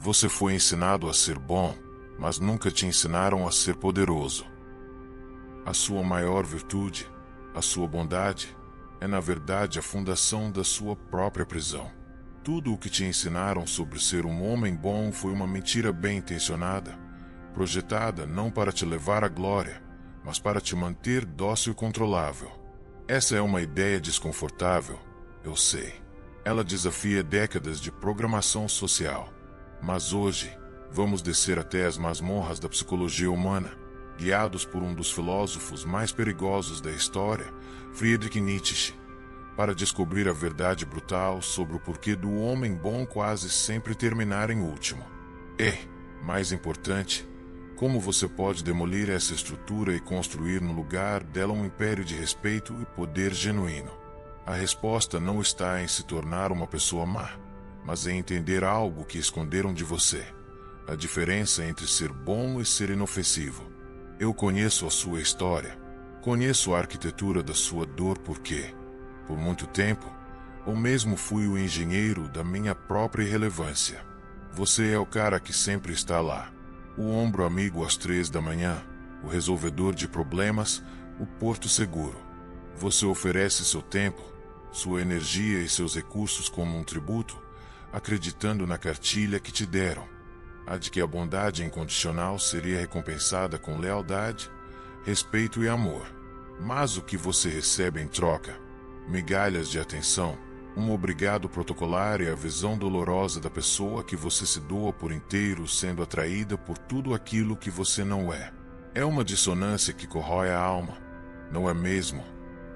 Você foi ensinado a ser bom, mas nunca te ensinaram a ser poderoso. A sua maior virtude, a sua bondade, é na verdade a fundação da sua própria prisão. Tudo o que te ensinaram sobre ser um homem bom foi uma mentira bem intencionada, projetada não para te levar à glória, mas para te manter dócil e controlável. Essa é uma ideia desconfortável, eu sei. Ela desafia décadas de programação social. Mas hoje, vamos descer até as masmorras da psicologia humana, guiados por um dos filósofos mais perigosos da história, Friedrich Nietzsche, para descobrir a verdade brutal sobre o porquê do homem bom quase sempre terminar em último. E, mais importante, como você pode demolir essa estrutura e construir no lugar dela um império de respeito e poder genuíno. A resposta não está em se tornar uma pessoa má, mas em entender algo que esconderam de você. A diferença entre ser bom e ser inofensivo. Eu conheço a sua história. Conheço a arquitetura da sua dor porque, por muito tempo, eu mesmo fui o engenheiro da minha própria irrelevância. Você é o cara que sempre está lá. O ombro amigo às 3 da manhã, o resolvedor de problemas, o porto seguro. Você oferece seu tempo, sua energia e seus recursos como um tributo, acreditando na cartilha que te deram, a de que a bondade incondicional seria recompensada com lealdade, respeito e amor. Mas o que você recebe em troca? Migalhas de atenção, um obrigado protocolar e a visão dolorosa da pessoa que você se doa por inteiro sendo atraída por tudo aquilo que você não é. É uma dissonância que corrói a alma, não é mesmo?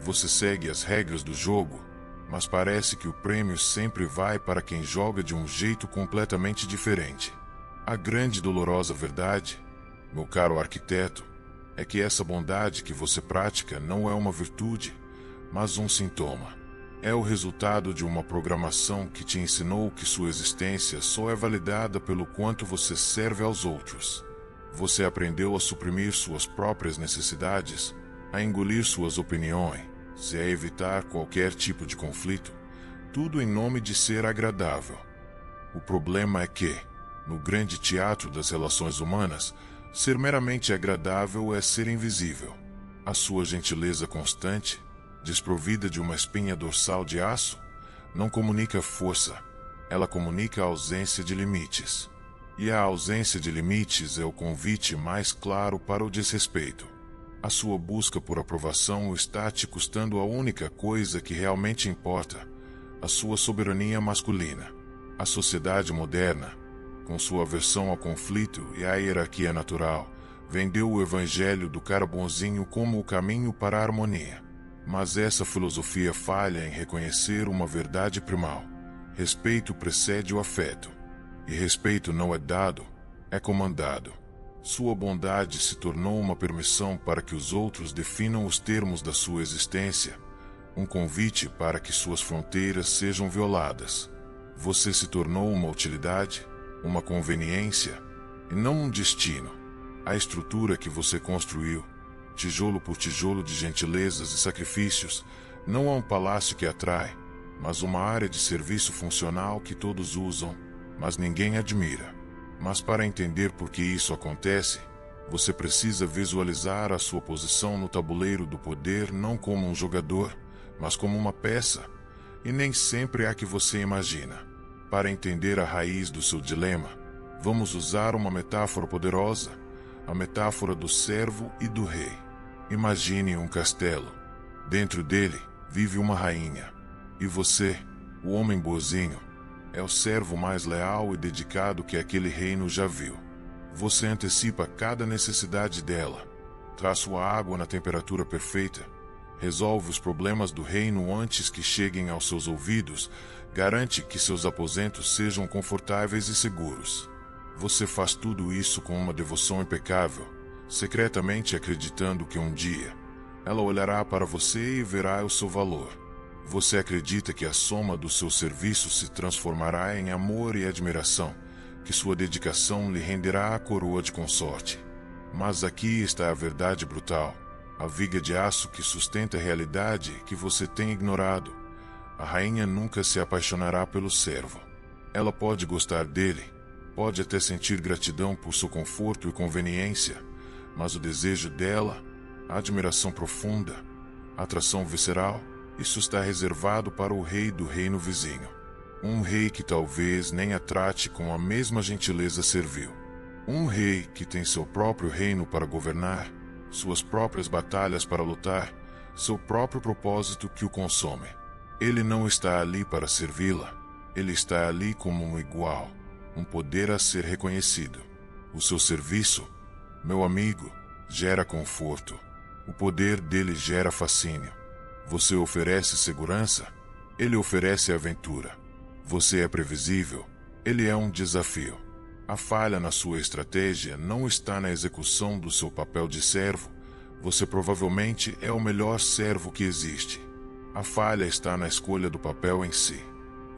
Você segue as regras do jogo, mas parece que o prêmio sempre vai para quem joga de um jeito completamente diferente. A grande e dolorosa verdade, meu caro arquiteto, é que essa bondade que você pratica não é uma virtude, mas um sintoma. É o resultado de uma programação que te ensinou que sua existência só é validada pelo quanto você serve aos outros. Você aprendeu a suprimir suas próprias necessidades, a engolir suas opiniões, a evitar qualquer tipo de conflito, tudo em nome de ser agradável. O problema é que, no grande teatro das relações humanas, ser meramente agradável é ser invisível. A sua gentileza constante, desprovida de uma espinha dorsal de aço, não comunica força, ela comunica a ausência de limites. E a ausência de limites é o convite mais claro para o desrespeito. A sua busca por aprovação está te custando a única coisa que realmente importa, a sua soberania masculina. A sociedade moderna, com sua aversão ao conflito e à hierarquia natural, vendeu o evangelho do cara bonzinho como o caminho para a harmonia. Mas essa filosofia falha em reconhecer uma verdade primal. Respeito precede o afeto. E respeito não é dado, é comandado. Sua bondade se tornou uma permissão para que os outros definam os termos da sua existência, um convite para que suas fronteiras sejam violadas. Você se tornou uma utilidade, uma conveniência, e não um destino. A estrutura que você construiu, tijolo por tijolo de gentilezas e sacrifícios, não é um palácio que atrai, mas uma área de serviço funcional que todos usam, mas ninguém admira. Mas para entender por que isso acontece, você precisa visualizar a sua posição no tabuleiro do poder não como um jogador, mas como uma peça, e nem sempre é a que você imagina. Para entender a raiz do seu dilema, vamos usar uma metáfora poderosa, a metáfora do servo e do rei. Imagine um castelo. Dentro dele vive uma rainha. E você, o homem boazinho, é o servo mais leal e dedicado que aquele reino já viu. Você antecipa cada necessidade dela, traz sua água na temperatura perfeita, resolve os problemas do reino antes que cheguem aos seus ouvidos, garante que seus aposentos sejam confortáveis e seguros. Você faz tudo isso com uma devoção impecável, secretamente acreditando que um dia ela olhará para você e verá o seu valor. Você acredita que a soma do seu serviço se transformará em amor e admiração, que sua dedicação lhe renderá a coroa de consorte. Mas aqui está a verdade brutal, a viga de aço que sustenta a realidade que você tem ignorado. A rainha nunca se apaixonará pelo servo. Ela pode gostar dele, Pode até sentir gratidão por seu conforto e conveniência, mas o desejo dela, a admiração profunda, a atração visceral, isso está reservado para o rei do reino vizinho. Um rei que talvez nem a trate com a mesma gentileza servil. Um rei que tem seu próprio reino para governar, suas próprias batalhas para lutar, seu próprio propósito que o consome. Ele não está ali para servi-la, ele está ali como um igual, um poder a ser reconhecido. O seu serviço, meu amigo, gera conforto. O poder dele gera fascínio. Você oferece segurança, ele oferece aventura. Você é previsível, ele é um desafio. A falha na sua estratégia não está na execução do seu papel de servo. Você provavelmente é o melhor servo que existe. A falha está na escolha do papel em si.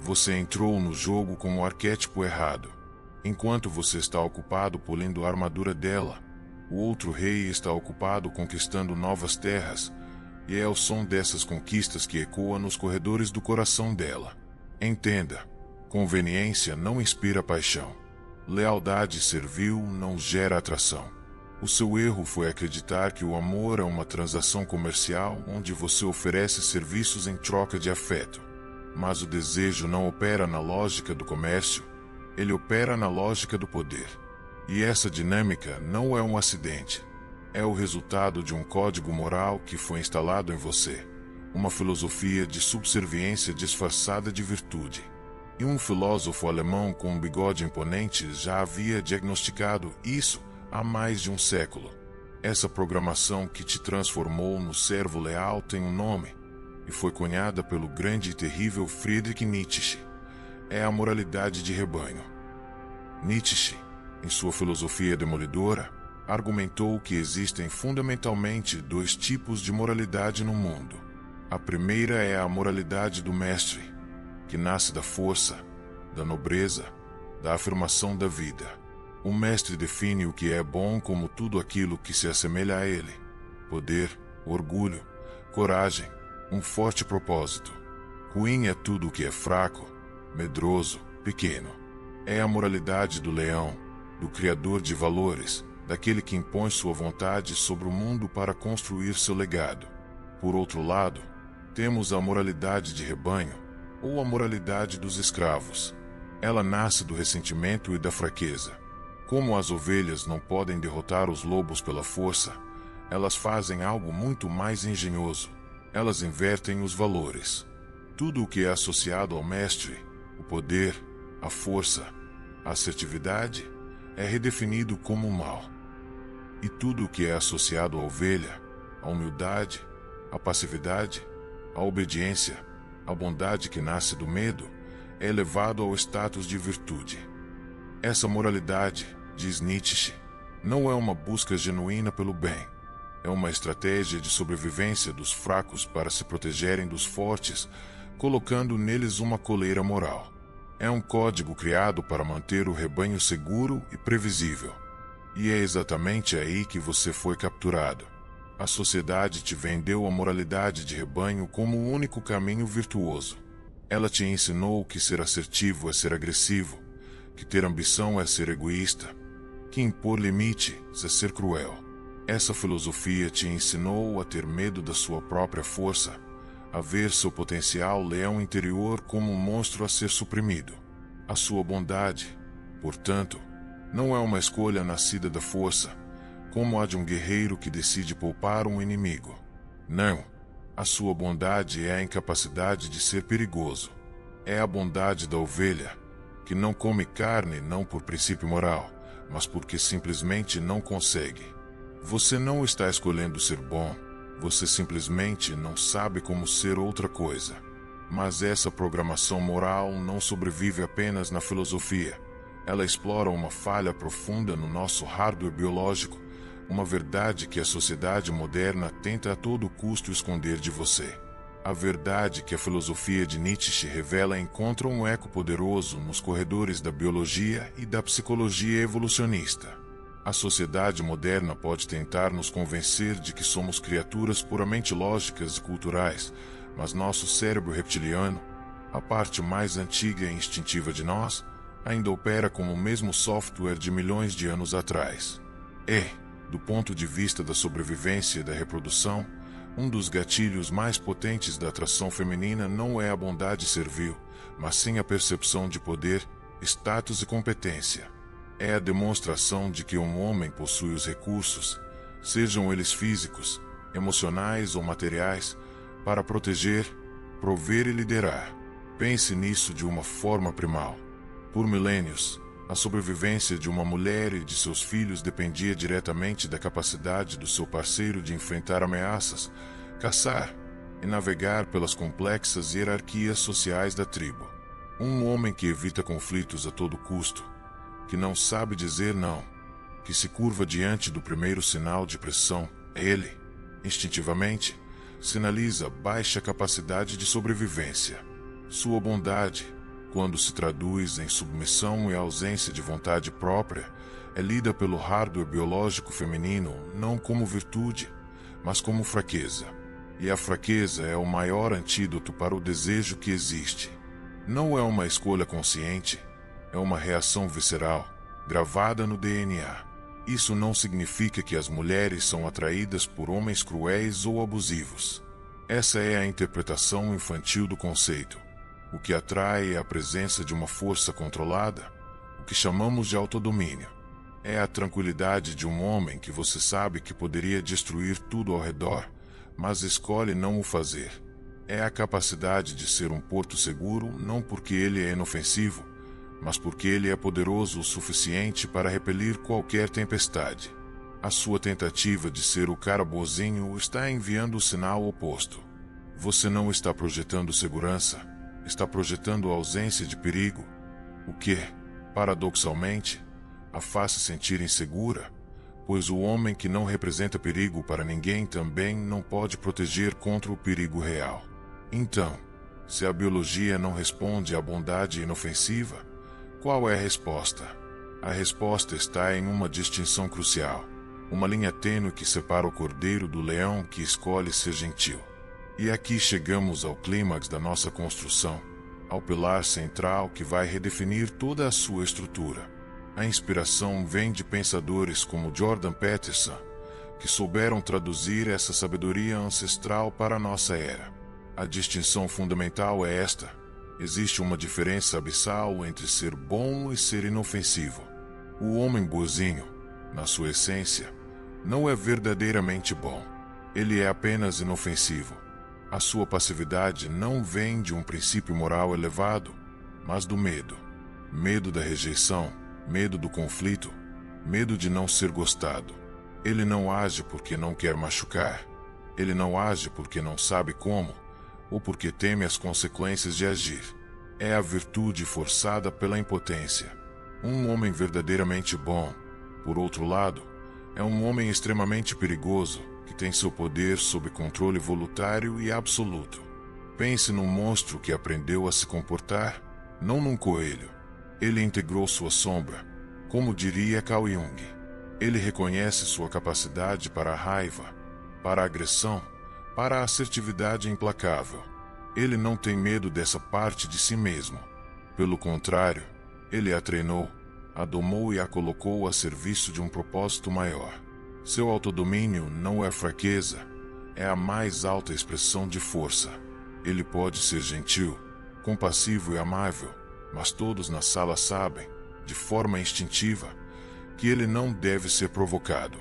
Você entrou no jogo com o arquétipo errado. Enquanto você está ocupado polindo a armadura dela, o outro rei está ocupado conquistando novas terras, e é o som dessas conquistas que ecoa nos corredores do coração dela. Entenda, conveniência não inspira paixão. Lealdade servil não gera atração. O seu erro foi acreditar que o amor é uma transação comercial onde você oferece serviços em troca de afeto. Mas o desejo não opera na lógica do comércio, ele opera na lógica do poder. E essa dinâmica não é um acidente. É o resultado de um código moral que foi instalado em você. Uma filosofia de subserviência disfarçada de virtude. E um filósofo alemão com um bigode imponente já havia diagnosticado isso há mais de um século. Essa programação que te transformou no servo leal tem um nome, e foi cunhada pelo grande e terrível Friedrich Nietzsche. É a moralidade de rebanho. Nietzsche, em sua filosofia demolidora, argumentou que existem fundamentalmente dois tipos de moralidade no mundo. A primeira é a moralidade do mestre, que nasce da força, da nobreza, da afirmação da vida. O mestre define o que é bom como tudo aquilo que se assemelha a ele: poder, orgulho, coragem, um forte propósito. Ruim é tudo o que é fraco, medroso, pequeno. É a moralidade do leão, do criador de valores, daquele que impõe sua vontade sobre o mundo para construir seu legado. Por outro lado, temos a moralidade de rebanho, ou a moralidade dos escravos. Ela nasce do ressentimento e da fraqueza. Como as ovelhas não podem derrotar os lobos pela força, elas fazem algo muito mais engenhoso. Elas invertem os valores. Tudo o que é associado ao mestre, o poder, a força, a assertividade, é redefinido como mal. E tudo o que é associado à ovelha, a humildade, a passividade, a obediência, a bondade que nasce do medo, é elevado ao status de virtude. Essa moralidade, diz Nietzsche, não é uma busca genuína pelo bem. É uma estratégia de sobrevivência dos fracos para se protegerem dos fortes, colocando neles uma coleira moral. É um código criado para manter o rebanho seguro e previsível. E é exatamente aí que você foi capturado. A sociedade te vendeu a moralidade de rebanho como o único caminho virtuoso. Ela te ensinou que ser assertivo é ser agressivo, que ter ambição é ser egoísta, que impor limites é ser cruel. Essa filosofia te ensinou a ter medo da sua própria força, a ver seu potencial leão interior como um monstro a ser suprimido. A sua bondade, portanto, não é uma escolha nascida da força, como a de um guerreiro que decide poupar um inimigo. Não, a sua bondade é a incapacidade de ser perigoso. É a bondade da ovelha, que não come carne não por princípio moral, mas porque simplesmente não consegue. Você não está escolhendo ser bom, você simplesmente não sabe como ser outra coisa. Mas essa programação moral não sobrevive apenas na filosofia. Ela explora uma falha profunda no nosso hardware biológico, uma verdade que a sociedade moderna tenta a todo custo esconder de você. A verdade que a filosofia de Nietzsche revela encontra um eco poderoso nos corredores da biologia e da psicologia evolucionista. A sociedade moderna pode tentar nos convencer de que somos criaturas puramente lógicas e culturais, mas nosso cérebro reptiliano, a parte mais antiga e instintiva de nós, ainda opera como o mesmo software de milhões de anos atrás. Do ponto de vista da sobrevivência e da reprodução, um dos gatilhos mais potentes da atração feminina não é a bondade servil, mas sim a percepção de poder, status e competência. É a demonstração de que um homem possui os recursos, sejam eles físicos, emocionais ou materiais, para proteger, prover e liderar. Pense nisso de uma forma primal. Por milênios, a sobrevivência de uma mulher e de seus filhos dependia diretamente da capacidade do seu parceiro de enfrentar ameaças, caçar e navegar pelas complexas hierarquias sociais da tribo. Um homem que evita conflitos a todo custo, que não sabe dizer não, que se curva diante do primeiro sinal de pressão, ele, instintivamente, sinaliza baixa capacidade de sobrevivência. Sua bondade, quando se traduz em submissão e ausência de vontade própria, é lida pelo hardware biológico feminino não como virtude, mas como fraqueza. E a fraqueza é o maior antídoto para o desejo que existe. Não é uma escolha consciente, é uma reação visceral, gravada no DNA. Isso não significa que as mulheres são atraídas por homens cruéis ou abusivos. Essa é a interpretação infantil do conceito. O que atrai é a presença de uma força controlada, o que chamamos de autodomínio. É a tranquilidade de um homem que você sabe que poderia destruir tudo ao redor, mas escolhe não o fazer. É a capacidade de ser um porto seguro não porque ele é inofensivo, mas porque ele é poderoso o suficiente para repelir qualquer tempestade. A sua tentativa de ser o cara boazinho está enviando o sinal oposto. Você não está projetando segurança, está projetando a ausência de perigo, o que, paradoxalmente, a faz se sentir insegura, pois o homem que não representa perigo para ninguém também não pode proteger contra o perigo real. Então, se a biologia não responde à bondade inofensiva, qual é a resposta? A resposta está em uma distinção crucial, uma linha tênue que separa o cordeiro do leão que escolhe ser gentil. E aqui chegamos ao clímax da nossa construção, ao pilar central que vai redefinir toda a sua estrutura. A inspiração vem de pensadores como Jordan Peterson, que souberam traduzir essa sabedoria ancestral para a nossa era. A distinção fundamental é esta: existe uma diferença abissal entre ser bom e ser inofensivo. O homem boazinho, na sua essência, não é verdadeiramente bom. Ele é apenas inofensivo. A sua passividade não vem de um princípio moral elevado, mas do medo. Medo da rejeição, medo do conflito, medo de não ser gostado. Ele não age porque não quer machucar. Ele não age porque não sabe como, ou porque teme as consequências de agir. É a virtude forçada pela impotência. Um homem verdadeiramente bom, por outro lado, é um homem extremamente perigoso, que tem seu poder sob controle voluntário e absoluto. Pense num monstro que aprendeu a se comportar, não num coelho. Ele integrou sua sombra, como diria Carl Jung. Ele reconhece sua capacidade para a raiva, para a agressão, para a assertividade implacável. Ele não tem medo dessa parte de si mesmo. Pelo contrário, ele a treinou, a domou e a colocou a serviço de um propósito maior. Seu autodomínio não é fraqueza, é a mais alta expressão de força. Ele pode ser gentil, compassivo e amável, mas todos na sala sabem, de forma instintiva, que ele não deve ser provocado.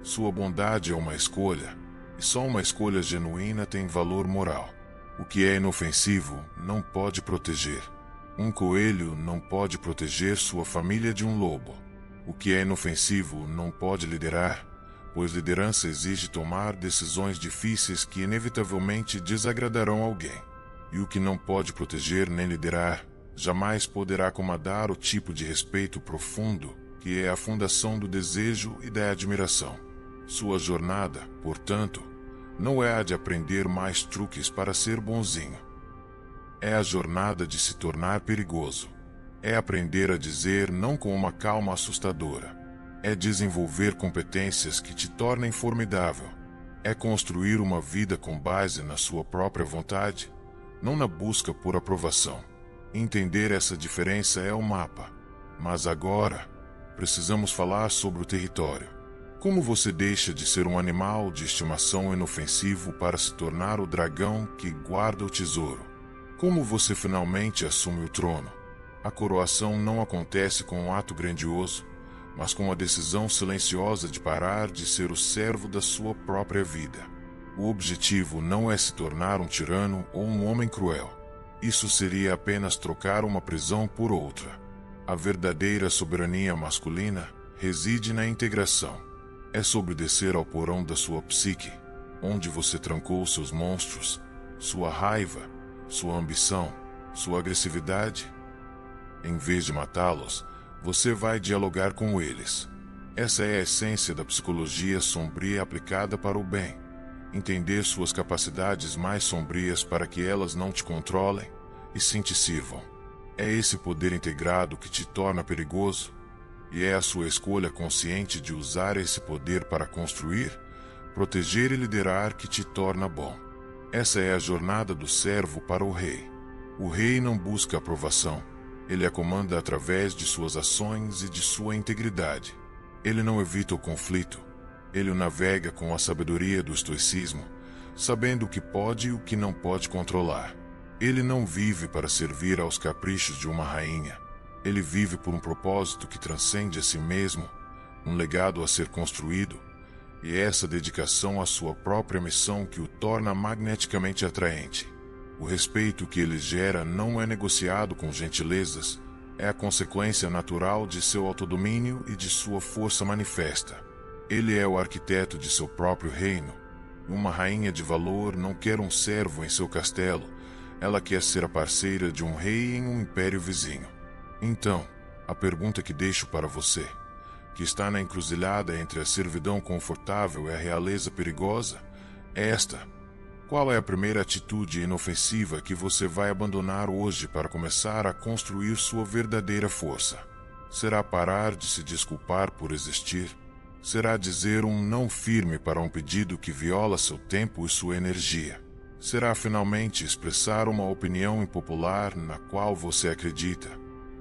Sua bondade é uma escolha, e só uma escolha genuína tem valor moral. O que é inofensivo não pode proteger. Um coelho não pode proteger sua família de um lobo. O que é inofensivo não pode liderar, pois liderança exige tomar decisões difíceis que inevitavelmente desagradarão alguém. E o que não pode proteger nem liderar, jamais poderá comandar o tipo de respeito profundo que é a fundação do desejo e da admiração. Sua jornada, portanto, não é a de aprender mais truques para ser bonzinho. É a jornada de se tornar perigoso. É aprender a dizer não com uma calma assustadora. É desenvolver competências que te tornem formidável. É construir uma vida com base na sua própria vontade, não na busca por aprovação. Entender essa diferença é o mapa, Mas agora, precisamos falar sobre o território. Como você deixa de ser um animal de estimação inofensivo para se tornar o dragão que guarda o tesouro? Como você finalmente assume o trono? A coroação não acontece com um ato grandioso, mas com a decisão silenciosa de parar de ser o servo da sua própria vida. O objetivo não é se tornar um tirano ou um homem cruel. Isso seria apenas trocar uma prisão por outra. A verdadeira soberania masculina reside na integração. É sobre descer ao porão da sua psique, onde você trancou seus monstros, sua raiva, sua ambição, sua agressividade. Em vez de matá-los, você vai dialogar com eles. Essa é a essência da psicologia sombria aplicada para o bem. Entender suas capacidades mais sombrias para que elas não te controlem e sim te sirvam. É esse poder integrado que te torna perigoso, e é a sua escolha consciente de usar esse poder para construir, proteger e liderar que te torna bom. Essa é a jornada do servo para o rei. O rei não busca aprovação. Ele a comanda através de suas ações e de sua integridade. Ele não evita o conflito. Ele o navega com a sabedoria do estoicismo, sabendo o que pode e o que não pode controlar. Ele não vive para servir aos caprichos de uma rainha. Ele vive por um propósito que transcende a si mesmo, um legado a ser construído, e é essa dedicação à sua própria missão que o torna magneticamente atraente. O respeito que ele gera não é negociado com gentilezas, é a consequência natural de seu autodomínio e de sua força manifesta. Ele é o arquiteto de seu próprio reino. Uma rainha de valor não quer um servo em seu castelo, ela quer ser a parceira de um rei em um império vizinho. Então, a pergunta que deixo para você, que está na encruzilhada entre a servidão confortável e a realeza perigosa, é esta. Qual é a primeira atitude inofensiva que você vai abandonar hoje para começar a construir sua verdadeira força? Será parar de se desculpar por existir? Será dizer um não firme para um pedido que viola seu tempo e sua energia? Será finalmente expressar uma opinião impopular na qual você acredita?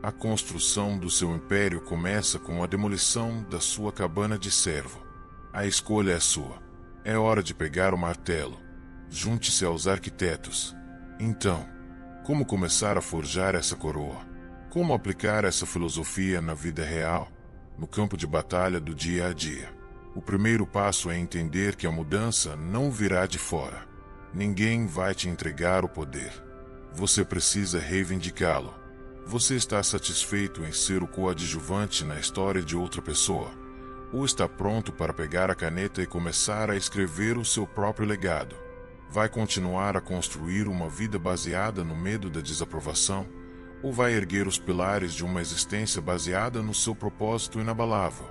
A construção do seu império começa com a demolição da sua cabana de servo. A escolha é sua. É hora de pegar o martelo. Junte-se aos arquitetos. Então, como começar a forjar essa coroa? Como aplicar essa filosofia na vida real, no campo de batalha do dia a dia? O primeiro passo é entender que a mudança não virá de fora. Ninguém vai te entregar o poder. Você precisa reivindicá-lo. Você está satisfeito em ser o coadjuvante na história de outra pessoa? Ou está pronto para pegar a caneta e começar a escrever o seu próprio legado? Vai continuar a construir uma vida baseada no medo da desaprovação? Ou vai erguer os pilares de uma existência baseada no seu propósito inabalável?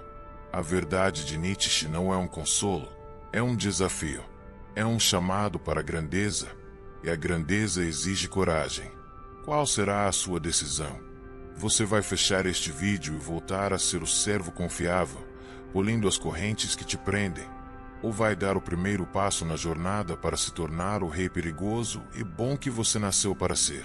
A verdade de Nietzsche não é um consolo, é um desafio. É um chamado para a grandeza, e a grandeza exige coragem. Qual será a sua decisão? Você vai fechar este vídeo e voltar a ser o servo confiável, polindo as correntes que te prendem? Ou vai dar o primeiro passo na jornada para se tornar o rei perigoso e bom que você nasceu para ser?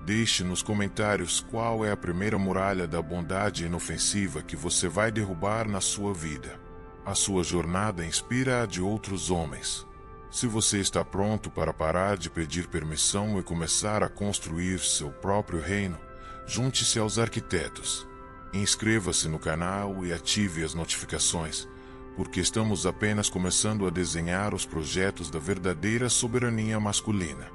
Deixe nos comentários qual é a primeira muralha da bondade inofensiva que você vai derrubar na sua vida. A sua jornada inspira a de outros homens. Se você está pronto para parar de pedir permissão e começar a construir seu próprio reino, junte-se aos arquitetos. Inscreva-se no canal e ative as notificações, porque estamos apenas começando a desenhar os projetos da verdadeira soberania masculina.